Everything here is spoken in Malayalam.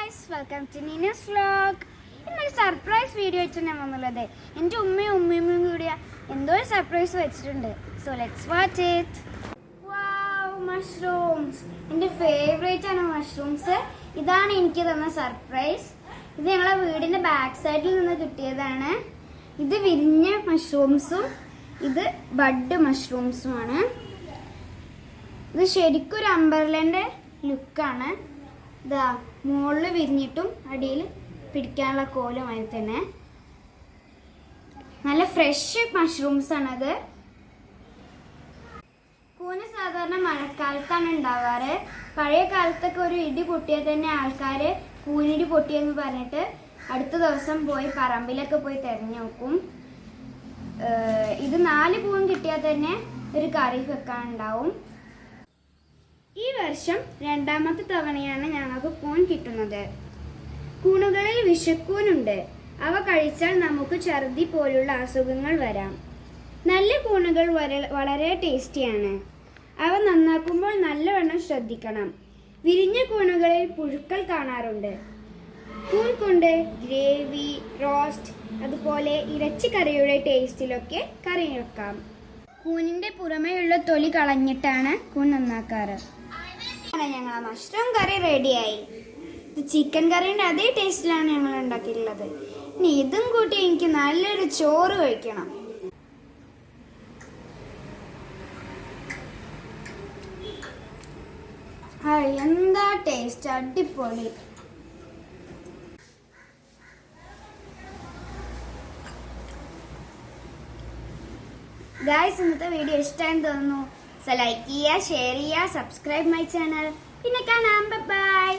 Guys, welcome to Neena's vlog. ഇന്നൊരു സർപ്രൈസ് വീഡിയോ വെച്ചാണ് ഞാൻ വന്നുള്ളത്. എൻ്റെ ഉമ്മയും കൂടി എന്തോ ഒരു സർപ്രൈസ് വെച്ചിട്ടുണ്ട്. So let's watch it. Wow, mushrooms. എൻ്റെ ഫേവറേറ്റ് ആണ് മഷ്റൂംസ്. ഇതാണ് എനിക്ക് തന്ന സർപ്രൈസ്. ഇത് ഞങ്ങളെ വീടിൻ്റെ ബാക്ക് സൈഡിൽ നിന്ന് കിട്ടിയതാണ്. ഇത് വിരിഞ്ഞ മഷ്റൂംസും ഇത് ബഡ് മഷ്റൂംസുമാണ്. ഇത് ശരിക്കും ഒരു അംബ്രല്ലൻ്റെ ലുക്കാണ്. ഇതാ മുകളിൽ വിരിഞ്ഞിട്ടും അടിയിൽ പിടിക്കാനുള്ള കോലുമായി തന്നെ. നല്ല ഫ്രഷ് മഷ്റൂംസ് ആണത്. കൂന് സാധാരണ മഴക്കാലത്താണ് ഉണ്ടാവാറ്. പഴയ കാലത്തൊക്കെ ഒരു ഇടി പൊട്ടിയാൽ തന്നെ ആൾക്കാർ കൂനിടി പൊട്ടിയെന്ന് പറഞ്ഞിട്ട് അടുത്ത ദിവസം പോയി പറമ്പിലൊക്കെ പോയി തിരഞ്ഞു നോക്കും. ഇത് 4 പൂവും കിട്ടിയാൽ തന്നെ ഒരു കറി വെക്കാനുണ്ടാവും. ഈ വർഷം 2ാമത്തെ തവണയാണ് ഞങ്ങൾക്ക് കൂൺ കിട്ടുന്നത്. കൂണുകളിൽ വിഷക്കൂനുണ്ട്. അവ കഴിച്ചാൽ നമുക്ക് ഛർദി പോലുള്ള അസുഖങ്ങൾ വരാം. നല്ല കൂണുകൾ വളരെ ടേസ്റ്റിയാണ്. അവ നന്നാക്കുമ്പോൾ നല്ലവണ്ണം ശ്രദ്ധിക്കണം. വിരിഞ്ഞ കൂണുകളിൽ പുഴുക്കൾ കാണാറുണ്ട്. കൂൺ കൊണ്ട് ഗ്രേവി, റോസ്റ്റ്, അതുപോലെ ഇറച്ചിക്കറിയുടെ ടേസ്റ്റിലൊക്കെ കറി വെക്കാം. കൂനിൻ്റെ പുറമേയുള്ള തൊലി കളഞ്ഞിട്ടാണ് കൂൺ നന്നാക്കാറ്. ഞങ്ങളെ മഷ്റൂം കറി റെഡിയായി. ഇത് ചിക്കൻ കറീൻ്റെ അതേ ടേസ്റ്റിലാണ് ഞങ്ങൾ ഉണ്ടാക്കിയിട്ടുള്ളത്. ഇനി ഇതും കൂട്ടി എനിക്ക് നല്ലൊരു ചോറ് കഴിക്കണം. എന്താ ടേസ്റ്റ്, അടിപൊളി. ഗായ്സ്, ഇന്നത്തെ വീഡിയോ ഇഷ്ടമായെന്ന് തോന്നുന്നു. സോ ലൈക്ക് ചെയ്യുക, ഷെയർ ചെയ്യുക, സബ്സ്ക്രൈബ് മൈ ചാനൽ. പിന്നെ കാണാം. ബൈ.